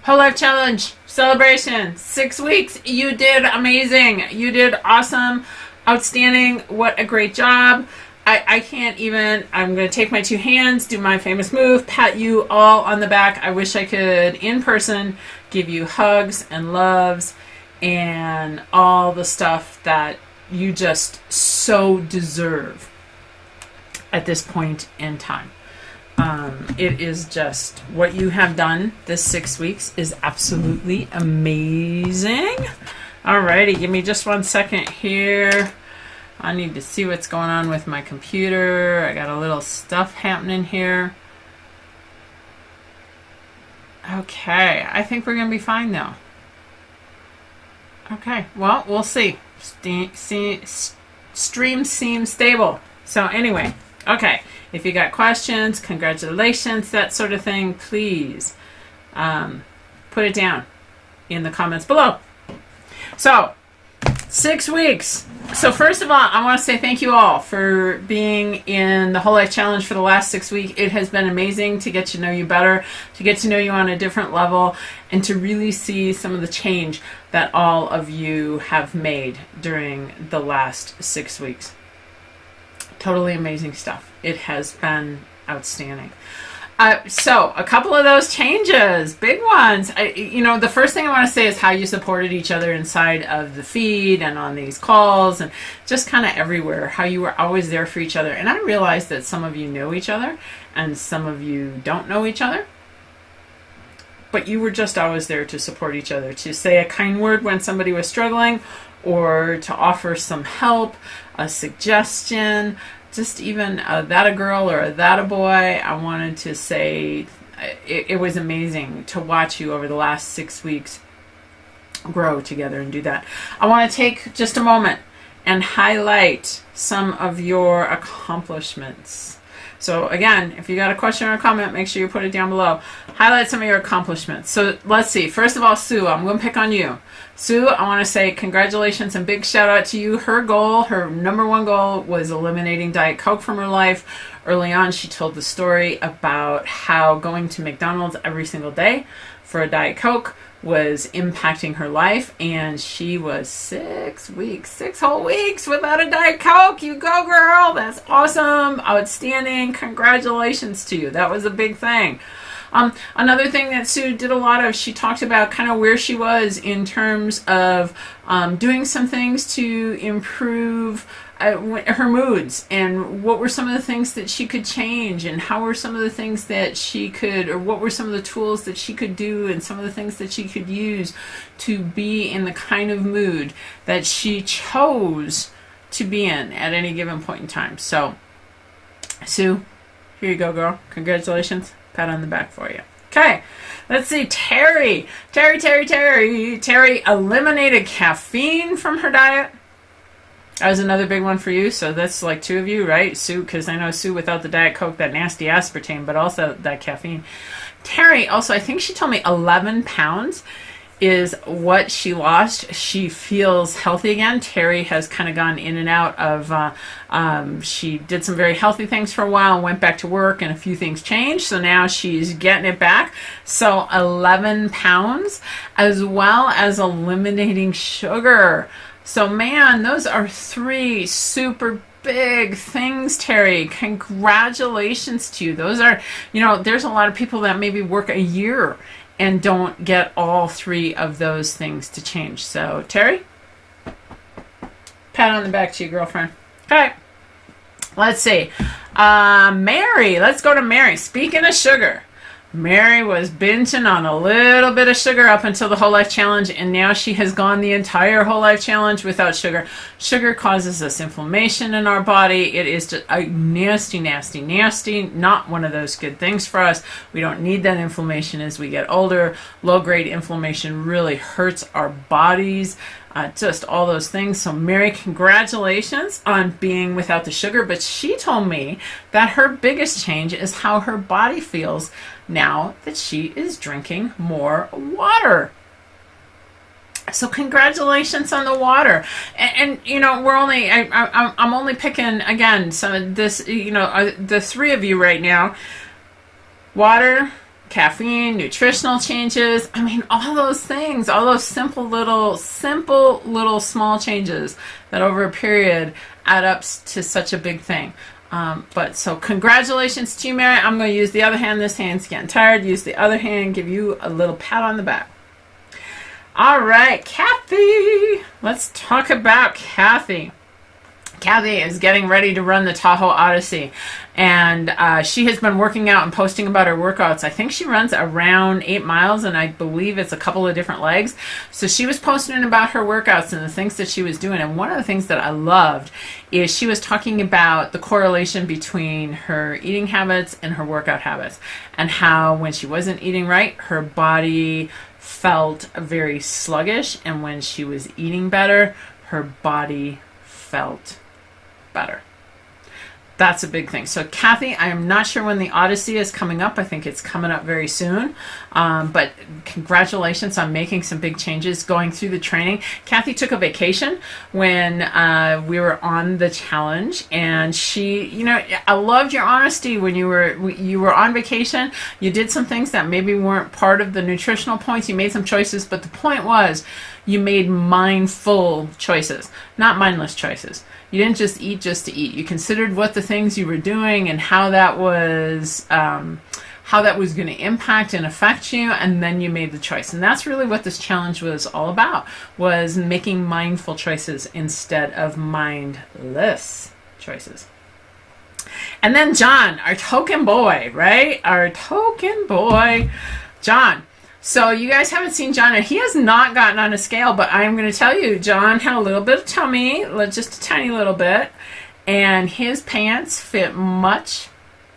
Whole Life Challenge celebration, 6 weeks. You did amazing. You did awesome, outstanding. What a great job. I can't even, I'm going to take my two hands, do my famous move, pat you all on the back. I wish I could, in person, give you hugs and loves and all the stuff that you just so deserve at this point in time. It is just, what you have done this 6 weeks is absolutely amazing. Alrighty, give me just 1 second here. I need to see what's going on with my computer. I got a little stuff happening here. Okay, I think we're going to be fine though. Okay, well, we'll see. Stream seems stable. So anyway, okay, if you got questions, congratulations, that sort of thing, please put it down in the comments below. So, 6 weeks. So first of all, I want to say thank you all for being in the Whole Life Challenge for the last 6 weeks. It has been amazing to get to know you better, to get to know you on a different level, and to really see some of the change that all of you have made during the last 6 weeks. Totally amazing stuff. It has been outstanding. So a couple of those changes, big ones. The first thing I want to say is how you supported each other inside of the feed and on these calls and just kind of everywhere, how you were always there for each other. And I realized that some of you know each other and some of you don't know each other, but you were just always there to support each other, to say a kind word when somebody was struggling, or to offer some help, a suggestion, just even that a girl or that a boy. I wanted to say it was amazing to watch you over the last 6 weeks grow together and do that. I want to take just a moment and highlight some of your accomplishments. So again, if you got a question or a comment, make sure you put it down below. Highlight some of your accomplishments. So let's see. First of all, Sue, I'm going to pick on you. Sue, I want to say congratulations and big shout out to you. Her goal, her number one goal, was eliminating Diet Coke from her life. Early on, she told the story about how going to McDonald's every single day for a Diet Coke was impacting her life, and she was 6 weeks, 6 whole weeks without a Diet Coke. You go, girl. That's awesome. Outstanding. Congratulations to you. That was a big thing. Another thing that Sue did a lot of, she talked about kind of where she was in terms of doing some things to improve her moods, and what were some of the things that she could change, and how were some of the things that she could, or what were some of the tools that she could do, and some of the things that she could use to be in the kind of mood that she chose to be in at any given point in time. So, Sue, here you go, girl. Congratulations. Pat on the back for you. Okay, let's see. Terry eliminated caffeine from her diet. That was another big one for you. So that's like 2 of you, right? Sue, because I know Sue without the Diet Coke, that nasty aspartame, but also that caffeine. Terry also, I think she told me 11 pounds is what she lost. She feels healthy again. Terry has kind of gone in and out of, she did some very healthy things for a while and went back to work, and a few things changed. So now she's getting it back. So 11 pounds, as well as eliminating sugar. So man, those are 3 super big things, Terry. Congratulations to you. Those are, there's a lot of people that maybe work a year and don't get all 3 of those things to change. So, Terry, pat on the back to you, girlfriend. Okay, let's see. Mary, let's go to Mary. Speaking of sugar, Mary was binging on a little bit of sugar up until the Whole Life Challenge, and now she has gone the entire Whole Life Challenge without sugar. Sugar causes us inflammation in our body. It is just a nasty, nasty, nasty, not one of those good things for us. We don't need that inflammation as we get older. Low-grade inflammation really hurts our bodies. Just all those things. So Mary, congratulations on being without the sugar. But she told me that her biggest change is how her body feels now that she is drinking more water. So congratulations on the water. And we're only, I'm only picking, again, some of this, the 3 of you right now. Water, caffeine, nutritional changes. I mean, all those things, all those simple little small changes that over a period add up to such a big thing. But so congratulations to you, Mary. I'm going to use the other hand. This hand's getting tired. Use the other hand. Give you a little pat on the back. All right, Kathy. Let's talk about Kathy. Kathy is getting ready to run the Tahoe Odyssey, and she has been working out and posting about her workouts. I think she runs around 8 miles, and I believe it's a couple of different legs. So she was posting about her workouts and the things that she was doing, and one of the things that I loved is she was talking about the correlation between her eating habits and her workout habits, and how when she wasn't eating right, her body felt very sluggish, and when she was eating better, her body felt better. That's a big thing. So Kathy, I am not sure when the Odyssey is coming up. I think it's coming up very soon. But congratulations on making some big changes, going through the training. Kathy took a vacation when we were on the challenge, and she, I loved your honesty when you were on vacation. You did some things that maybe weren't part of the nutritional points. You made some choices, but the point was you made mindful choices, not mindless choices. You didn't just to eat. You considered what the things you were doing and how that was going to impact and affect you, and then you made the choice. And that's really what this challenge was all about, was making mindful choices instead of mindless choices. And then John, our token boy, right? Our token boy, John. So you guys haven't seen John, and he has not gotten on a scale, but I'm going to tell you, John had a little bit of tummy, just a tiny little bit, and his pants fit much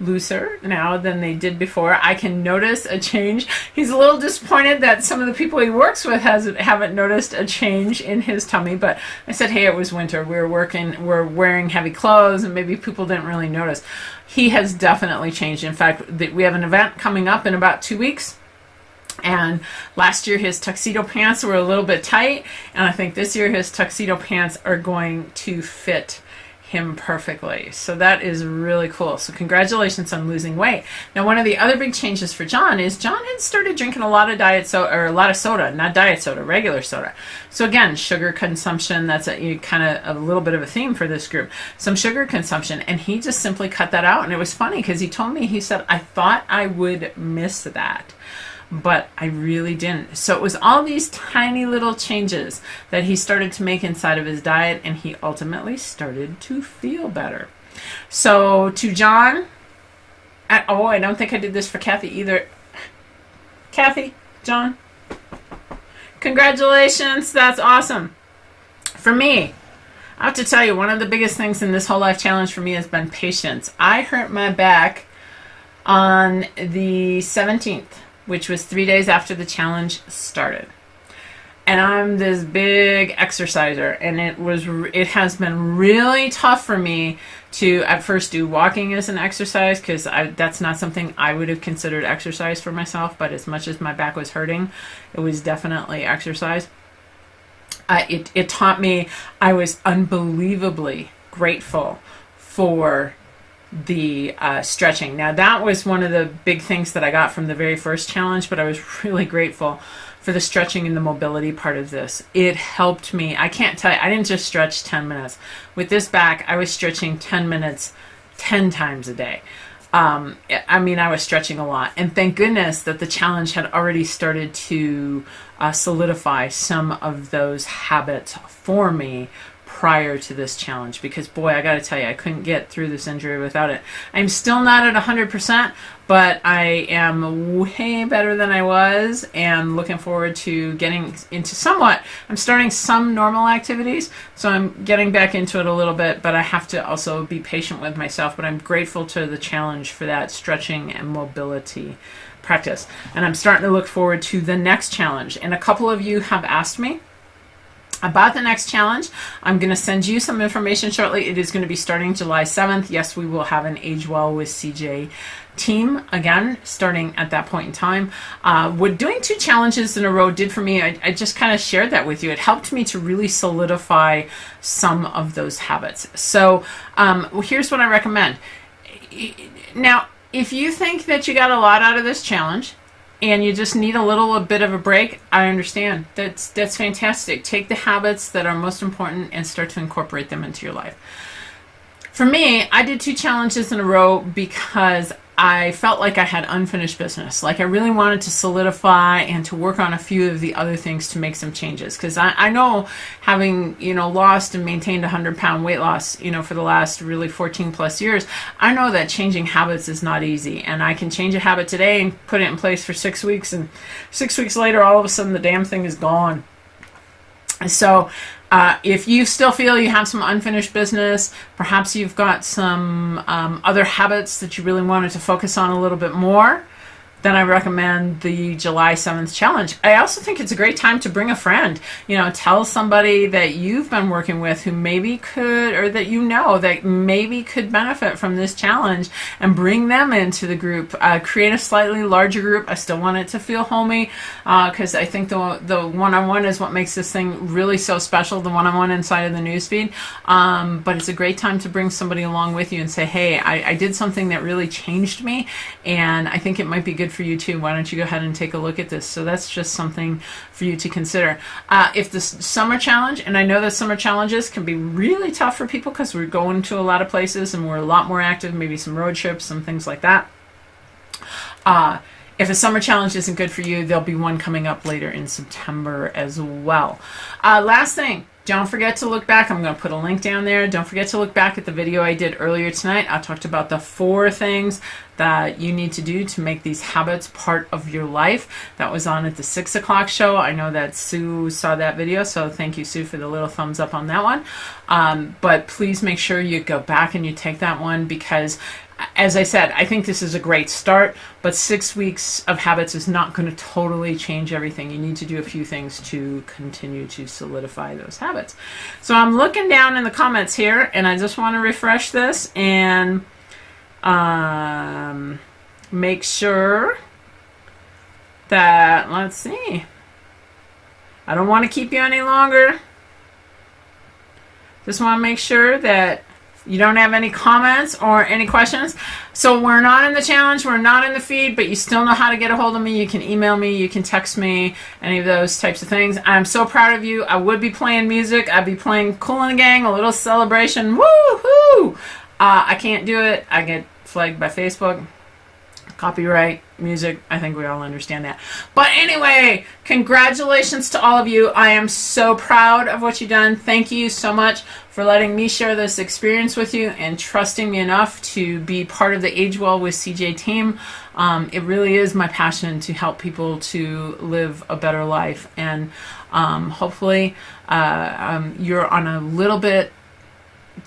looser now than they did before. I can notice a change. He's a little disappointed that some of the people he works with haven't noticed a change in his tummy, but I said, hey, it was winter. We're wearing heavy clothes, and maybe people didn't really notice. He has definitely changed. In fact, we have an event coming up in about 2 weeks. And last year his tuxedo pants were a little bit tight, and I think this year his tuxedo pants are going to fit him perfectly. So that is really cool. So congratulations on losing weight. Now, one of the other big changes for John is John had started drinking a lot of soda, not diet soda, regular soda. So again, sugar consumption, that's kind of a little bit of a theme for this group. Some sugar consumption, and he just simply cut that out. And it was funny because he told me, he said, I thought I would miss that, but I really didn't. So it was all these tiny little changes that he started to make inside of his diet, and he ultimately started to feel better. So to John, I don't think I did this for Kathy either. Kathy, John, congratulations. That's awesome. For me, I have to tell you, one of the biggest things in this whole life challenge for me has been patience. I hurt my back on the 17th. Which was 3 days after the challenge started. And I'm this big exerciser, and it has been really tough for me to at first do walking as an exercise, because that's not something I would have considered exercise for myself, but as much as my back was hurting, it was definitely exercise. It taught me, I was unbelievably grateful for the stretching. Now, that was one of the big things that I got from the very first challenge, but I was really grateful for the stretching and the mobility part of this. It helped me. I can't tell you, I didn't just stretch 10 minutes. With this back, I was stretching 10 minutes 10 times a day. I was stretching a lot, and thank goodness that the challenge had already started to solidify some of those habits for me prior to this challenge, because boy, I gotta tell you, I couldn't get through this injury without it. I'm still not at 100%, but I am way better than I was, and looking forward to getting into I'm starting some normal activities, so I'm getting back into it a little bit, but I have to also be patient with myself. But I'm grateful to the challenge for that stretching and mobility practice, and I'm starting to look forward to the next challenge. And a couple of you have asked me about the next challenge. I'm going to send you some information shortly. It is going to be starting July 7th. Yes, we will have an Age Well with CJ team again, starting at that point in time. What doing 2 challenges in a row did for me, I just kind of shared that with you. It helped me to really solidify some of those habits. So here's what I recommend. Now, if you think that you got a lot out of this challenge, and you just need a little bit of a break, I understand. That's fantastic. Take the habits that are most important and start to incorporate them into your life. For me, I did 2 challenges in a row because I felt like I had unfinished business. Like I really wanted to solidify and to work on a few of the other things to make some changes. Because I know, having, lost and maintained 100-pound weight loss, for the last really 14 plus years, I know that changing habits is not easy. And I can change a habit today and put it in place for 6 weeks. And 6 weeks later, all of a sudden the damn thing is gone. So if you still feel you have some unfinished business, perhaps you've got some other habits that you really wanted to focus on a little bit more, then I recommend the July 7th challenge. I also think it's a great time to bring a friend. Tell somebody that you've been working with who maybe could, or that that maybe could benefit from this challenge, and bring them into the group. Create a slightly larger group. I still want it to feel homey, because I think the one-on-one is what makes this thing really so special, the one-on-one inside of the newsfeed. But it's a great time to bring somebody along with you and say, hey, I did something that really changed me, and I think it might be good for you too. Why don't you go ahead and take a look at this? So that's just something for you to consider. If the summer challenge, and I know that summer challenges can be really tough for people because we're going to a lot of places and we're a lot more active, maybe some road trips, some things like that. If a summer challenge isn't good for you, there'll be one coming up later in September as well. Last thing, don't forget to look back. I'm going to put a link down there. Don't forget to look back at the video I did earlier tonight. I talked about the 4 things that you need to do to make these habits part of your life. That was on at the 6 o'clock show. I know that Sue saw that video, so thank you, Sue, for the little thumbs up on that one. But please make sure you go back and you take that one, because as I said, I think this is a great start, but 6 weeks of habits is not going to totally change everything. You need to do a few things to continue to solidify those habits. So I'm looking down in the comments here, and I just want to refresh this and make sure that, let's see, I don't want to keep you any longer. Just want to make sure that you don't have any comments or any questions. So we're not in the challenge, we're not in the feed, but you still know how to get a hold of me. You can email me, you can text me, any of those types of things. I'm so proud of you. I would be playing music. I'd be playing Kool and the Gang, a little celebration. Woo-hoo! I can't do it. I get flagged by Facebook. Copyright music, I think we all understand that. But anyway, congratulations to all of you. I am so proud of what you've done. Thank you so much for letting me share this experience with you and trusting me enough to be part of the Age Well with CJ team. It really is my passion to help people to live a better life, and hopefully you're on a little bit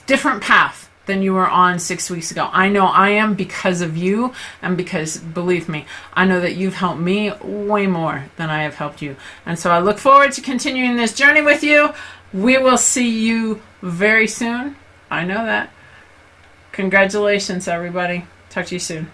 different path than you were on 6 weeks ago. I know I am, because of you, and because, believe me, I know that you've helped me way more than I have helped you. And so I look forward to continuing this journey with you. We will see you very soon. I know that. Congratulations, everybody. Talk to you soon.